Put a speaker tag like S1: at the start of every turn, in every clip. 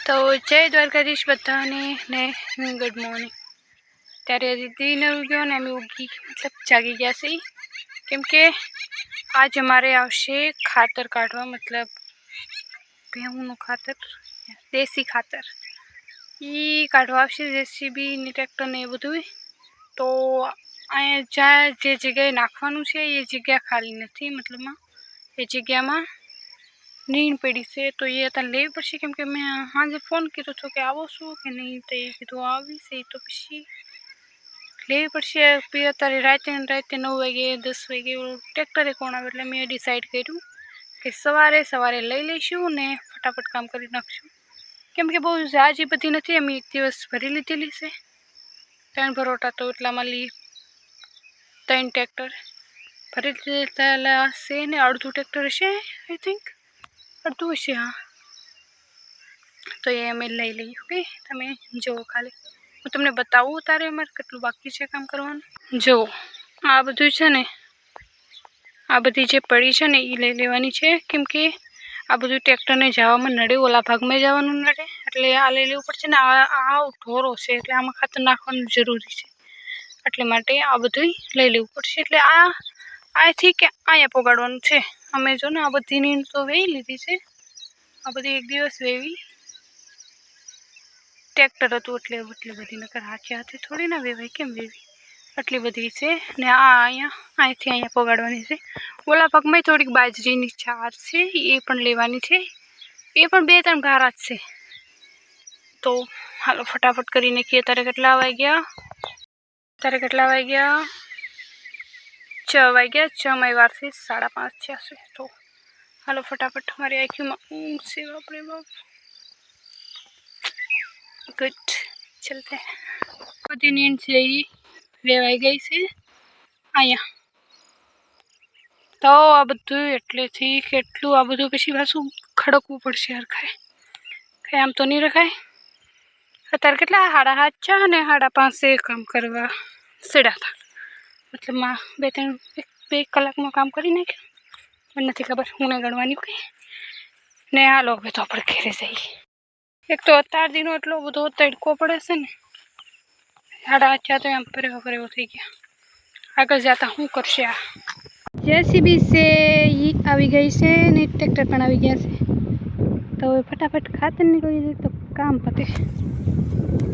S1: तो जय द्वारकाधीश बधाने ने गुड मॉर्निंग। त्यारे हजी दिन उग्यो ने अमे उगी मतलब जागी गया से केम के आज अमारे आवशे खातर काढवा मतलब भेहूनु खातर देसी खातर ई काढवा आवशे जेसीबी ने ट्रेक्टर ने बधुं। तो अँ ज्यां जे जगह नाखवानुं छे ए जगह खाली नथी मतलब ए जगह में नीण पड़ी से तो ये अत्यारे लेवी पड़शे केम के मैं हाजे फोन कीधो तो कि आवो छो कि नहीं तो ये कीधुं आवी से तो पछी लेवी पड़शे। अत्यारे राते 9 वागे 10 वागे ट्रेक्टरे कोण आवे એટલે मैं डिसाइड कर्युं कि सवारे सवारे लई लईशुं ने फटाफट काम करी नाखशुं केम के बहु जाजी बधी नथी। अमे एक दिवस भरी लीधेली छे 3 भरोटा तो એટલામાં ली 3 ट्रेक्टर भरी लीधेला छे ने अर्धुं ट्रेक्टर हशे आई थिंक अर्धुं हशे हाँ। तो ये अमे लई लई ओके तमे जो खाली हूँ तमने बतावुं तारे अमारे केटलुं बाकी छे काम करवानुं। जो आ बधुं छे ने आ बधी जे पड़ी छे ने ई लई लेवानी छे केम के आ बधुं ट्रेक्टर ने जवामां नडे ओला भाग में जवानुं नडे एटले आ लई लेवुं पड़शे ने। आ ढोरो छे एटले आमां खातर नाखवानुं जरूरी छे एटले माटे आ बधुं लई लेवुं पड़शे। एटले आ आथी के आया पोगाडवानुं छे। अमे जो ने आ बधी नीण तो वेही लीधी छे। आ बधी एक दिवस वेवी ट्रेक्टर हतुं एटले એટલી બધી નકર હાથે હાથે થોડી ના વેવાય કેમ વેવી આટલી બધી છે ને આ અહીંયા અહીંથી અહીંયા પોગાડવાની છે। ઓલા ભાગમાં થોડીક બાજરીની ચાર છે એ પણ લેવાની છે એ પણ 2-3 ગારા જ છે। તો હાલો ફટાફટ કરી નાખીએ। તારે કેટલા વાગ્યા 6 વાગ્યા 6 માં વાર છે 5:30 થયા છે। તો હાલો फटाफट हमारी आँखों में ऊँघ से बापरे बाप गुड चलते हैं। बधी नींद से ही वेवाई गई से आया तो आ बधुं एटलेथी केटलुं आ बधुं पछी पाछुं खड़कवुं पड़शे हरखाय कई आम तो नहीं रखाय। अत्यारे केटला 7:30 ने 5:30 काम करवा सड्या था मतलब में 2 कलाक में काम करी नाख्युं पण नथी खबर हूँ नहीं गणवानी कई ने हालो हवे तो आपणे घरे जईए। एक तो अतार दीनो एटलो बधो तड़को पड़े से ने 8:30 तो एम परे खबर थी गया आगे जाता हूँ करशे। आ जेसीबी से ई आवी गई से ने ट्रेक्टर पण आवी गया से तो फटाफट खातर निकली जाए तो काम पते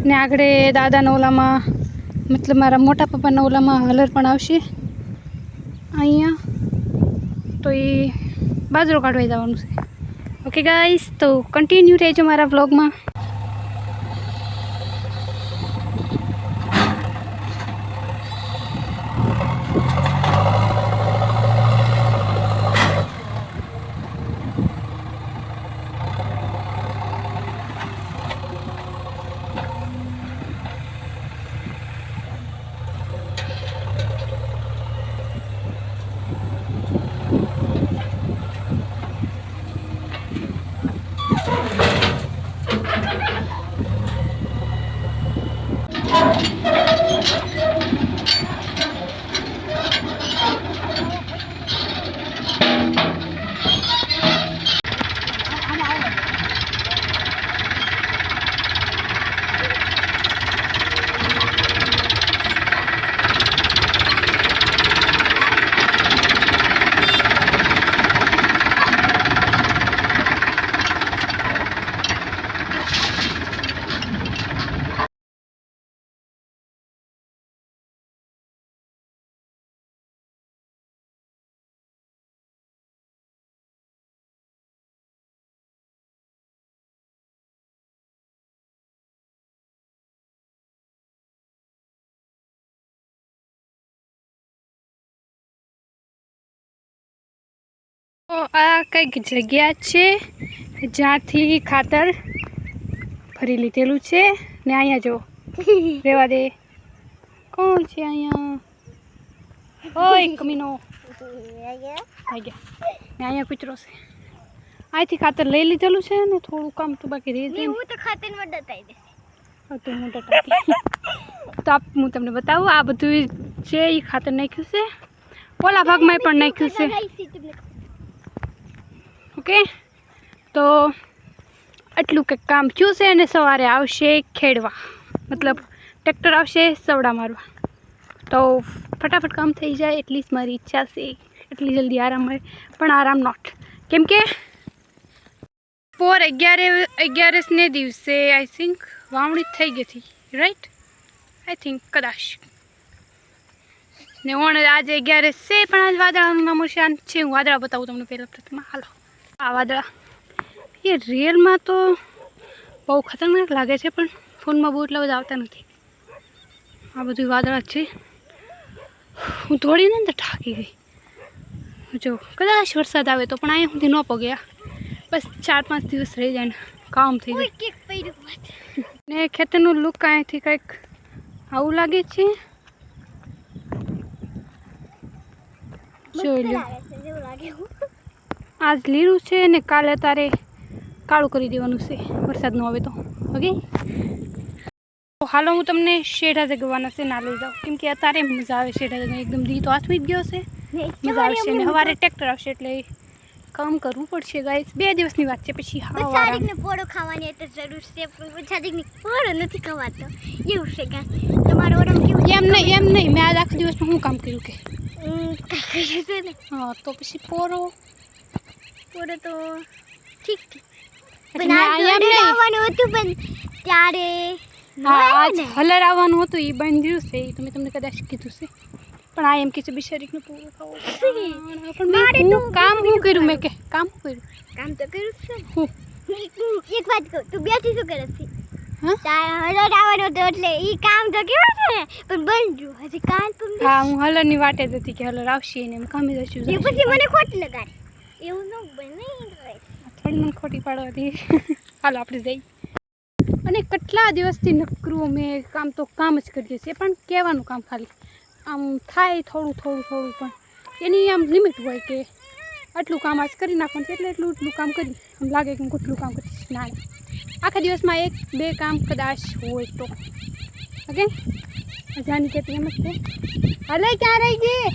S1: ने आगड़े दादा नोलामां मतलब मारा मोटा पप्पा नोलामां हलर पण आवशे अहींया तो ये बाजरो काढवा जवानुं छे। ओके गाइस तो कंटिन्यू रहेजो मारा व्लॉग में। तो आ कई जग्या है ज्यांथी खातर भरी लीधेलुं छे ने अहींया जो रेवा दे कोण छे अहींया ओय कमीनो आ गया ने अहींया कूतरो छे અહીંથી ખાતર લઈ લીધેલું છે ને થોડું કામ તો બાકી રહી ગયું। હું તો ખાતરમાં ડટાઈ દે તો હું ડટાતી તો આપ હું તમને બતાવું આ બધું છે એ ખાતર નાખ્યું છે ઓલા ભાગમાં પણ નાખ્યું છે। ओके तो આટલું કંઈક કામ થયું છે અને સવારે આવશે ખેડવા, મતલબ ટ્રેક્ટર આવશે સવડા મારવા, તો ફટાફટ કામ થઈ જાય એટલી જ મારી ઈચ્છા છે. એટલી જલ્દી આરામ મળે પણ આરામ નોટ, કેમ કે 11 દિવસે આઈ થિંક વાવણી થઈ ગઈ હતી, રાઈટ? આઈ થિંક કદાચ ને ઓણ આજે 11 છે, પણ આજ વાદળાનું નામ શાંત છે. હું વાદળા બતાવું તમને પહેલાં પ્રથમ. હાલો, આ વાદળા એ રિયલમાં તો બહુ ખતરનાક લાગે છે, પણ ફોનમાં બહુ એટલા બધા આવતા નથી. આ બધું વાદળા છે. હું દોડીને તો થાકી ગઈ. જો કદાચ વરસાદ આવે તો, પણ અહીંયા સુધી ન પગ્યા. બસ 4-5 દિવસ રહી જાય ને કામ થઈ જાય. ને ખેતરનું લુક અહીંયાથી કંઈક આવું લાગે છે. જોઈ લો, આજ લીલું છે ને કાલે તારે કાળું કરી દેવાનું છે વરસાદ ન આવે તો. ઓકે, હાલો હું તમને શેઢા જગવાના છે ના લઈ જાઉં, કેમ કે અત્યારે મજા આવે શેઢા જગવા. એકદમ દી તો હાથમાં જ ગયો છે, મજા આવશે. ને સવારે ટ્રેક્ટર આવશે એટલે કામ કરવું પડશે ગાઈસ. 2 દિવસની વાત છે, પછી
S2: સાદિકને પોળો ખાવાની એટલે જરૂર છે, પણ સાદિકને પોળો નથી ખવાતો એવું છે. કે તમારો ઓરમ કેવું?
S1: એમ નહીં મેં આજ આખા દિવસમાં હું કામ કર્યું કે હા, તો પછી પોરો
S2: તો ઠીક પણ આવવાનું હતું, પણ ત્યારે
S1: આજ હલર આવવાનું હતું એ બંધ્યું છે. એ તો મેં તમને કદાચ કીધું છે, પણ આ એમ કે છે બિચારીને પૂરું ખાવું. પણ હું કામ શું કર્યું? મેં કે કામ શું કર્યું?
S2: કામ તો કર્યું છે. એક વાત કહું, તું બેઠી શું કરે છે? હલર આવવાનું હતું એટલે એ કામ તો કેવું છે, પણ બંધ્યું હજી કામ તો.
S1: હા, હું હલરની વાટે જ હતી કે હલર આવશે ને એમ કામે જશું.
S2: પછી મને ખોટ લગાડે એવું ન બને,
S1: થોડી મને ખોટી પાડવાથી. હાલો આપણે જઈએ. અને કેટલા દિવસથી નકરું મેં કામ જ કરીએ છીએ, પણ કહેવાનું કામ ખાલી આમ થાય થોડું પણ એની આમ લિમિટ હોય કે આટલું કામ આજ કરી નાખવાનું છે, એટલે એટલું કામ કરી. આમ લાગે કે હું કેટલું કામ કરીશ. ના, આખા દિવસમાં 1-2 કામ કદાચ હોય તો. ઓકે, જાની કહેતી એમ જ છે. હાલે ક્યાં રહી ગઈ?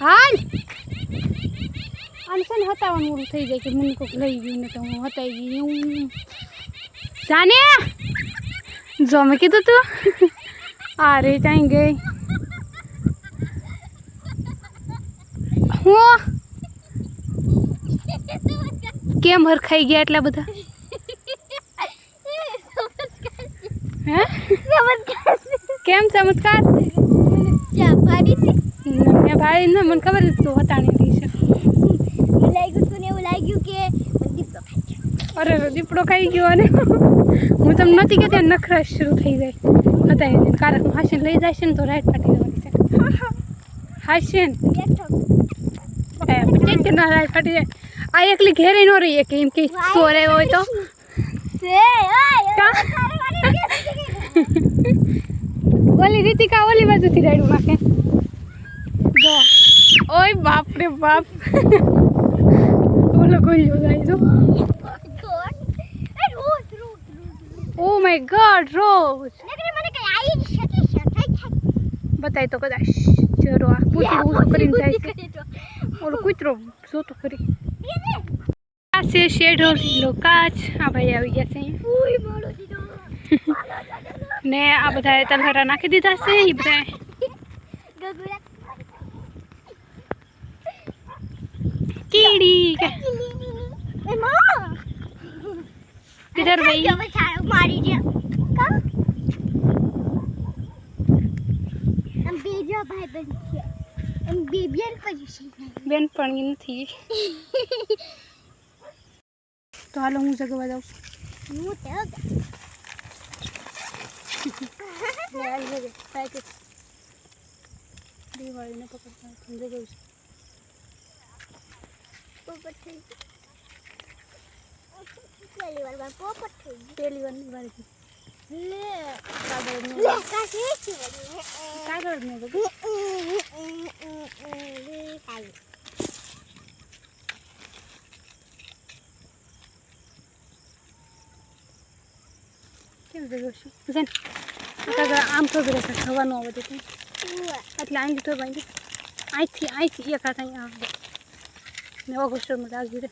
S1: હાલ આમ છે ને હતાવાનું ઓલું થઈ જાય કે મને કોઈક લઈ ગયું ને તો હું હતાઈ ગઈ એવું. જાને જો મેં કીધું તું. અરે ત્યાં ગઈ હું કેમ હરખાઈ ગયા એટલા બધા? હે કેમ ચમત્કાર? મેં ભાઈ ને મને ખબર જ તું હતાણી રહી છે.
S2: એવું લાગ્યું કે
S1: અરે દીપડો ખાઈ ગયો. અને હું તમને નથી કહેતી નખરા શરૂ થઈ જાય હતા. કારણ હું હાસીને લઈ જાય છે ને તો રાઈટ ફાટી જવાની છે. હાસીન કે ના રાઈટ ફાટી જાય. આ એકલી ઘેરે ન રહીએ કે એમ કે સોરે હોય તો ઓલી રીતિકા ઓલી બાજુથી રાડું નાખે. જો ઓય બાપ રે બાપ, ઓલો ગોલ્યો જાય જો. ઓ માય ગોડ, રોજ બતાય તો કદાચ ચરો આ કૂતરું ઊંચું કરીને જાય છે. ઓલો કૂતરો જોતો ખરી. આ છે શેઢો કાચ. આ ભાઈ આવી ગયા છે અહીંયા. ને આ બધા તલહરા નાખી દીધા છે. એ બધા કીડી किधर गई?
S2: मारी दिया हम बेबिया भाई बन गया हम बेबियन पोजीशन
S1: બેન પણ નથી. તો હાલો હું જગવા જાઉં.
S2: હું તો
S1: લે આવી જગે પેકેટ દીવાળીને પકડતા જગવું છે.
S2: પોપટ થઈ પહેલી વાર પોપટ થઈ
S1: પહેલી વાર ની વારી
S2: લે
S1: કાગળ નો
S2: કાશે છે
S1: કાગળ નો
S2: લે કાઈ
S1: કેમ જગવું છે જન કાગળ આમ તો કરે છે થવાનું આવે તો એટલે આંગી તો બાંધી અહીંથી એક હાથ અહીંયા આવે ને ઓગસ્ટમાં લાગી રહે.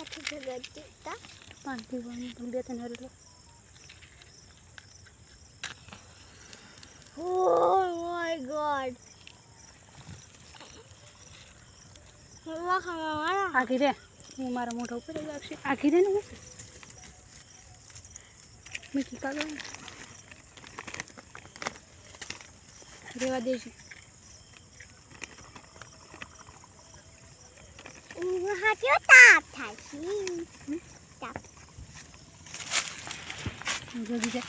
S2: સાથે ઝઘડતી હતા.
S1: પાણી પીવાનું પણ 2-3 હરી લો.
S2: Oh my god. વાહ વાહ.
S1: આખી રે હું મારા મોઢા ઉપર જ આવશે. આખી રે ને મીઠી કાગળ રેવા દેજે.
S2: હાથીઓ તાપ થાય છે. તાપ.
S1: જલ્દી જા.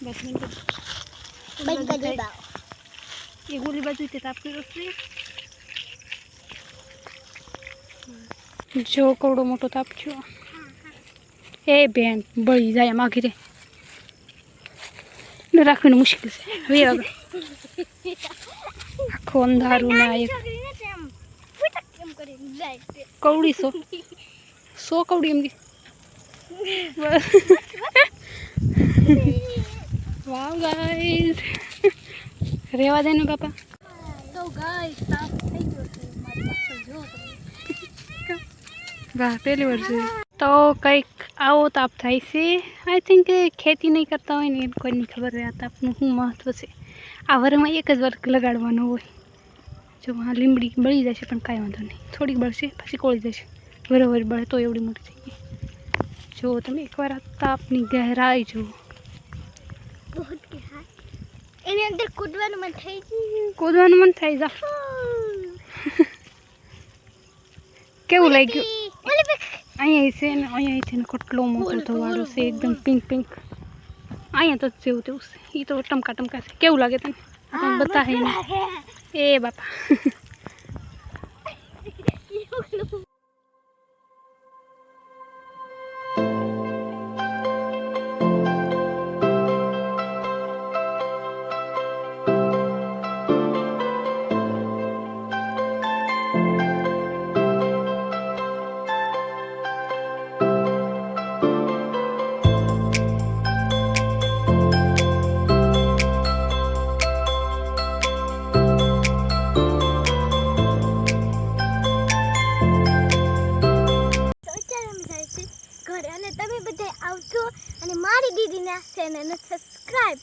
S1: 10 મિનિટ
S2: બંધ કરી દો.
S1: એ ગોલી બાજુ તે તાપ કર્યો છે. જો કવડો મોટો તાપ થયો. એ બેન બળી જાય એમ આખી રે ને રાખવાનું મુશ્કેલ છે. હવે આગળ આખો અંધારું ના એક કવડી 100 કવડી એમ કે વાવ ગાઈસ રેવા દે ને બાપા. તો ગાઈસ તાપ થઈ ગયો છે મારી પાછળ જો વાહ પહેલી વાર જોયું. તો કંઈક આવો તાપ થાય છે. આઈ થિંક ખેતી નહીં કરતા હોય ને કોઈને ખબર હોય આ તાપનું શું મહત્વ છે. આ વરમાં એક જ વાર લગાડવાનો હોય. જો આ લીમડી બળી જશે પણ કાંઈ વાંધો નહીં. થોડીક બળશે પછી કોળી જશે. વરોવર બળે તો એવડી મોટી થઈ ગઈ. જો તમે એકવાર આ તાપની ગહેરાઈ જુઓ.
S2: बहुत गहरा એની અંદર કૂદવાનું મન થઈ ગયું.
S1: કૂદવાનું મન થાય જા. કેવું લાગ્યું? અહીંયા છે ને અહીંયા છે ને કેટલો મોટો ધવાડો છે એકદમ પિંક પિંક. અહીંયા તો જેવું તેવું છે. એ તો ટમકા ટમકા છે. કેવું લાગે તને? બતાવે ને એ બાપા.
S2: ઘરે અને તમે બધા આવજો અને મારી દીદીના ચેનલને સબસ્ક્રાઇબ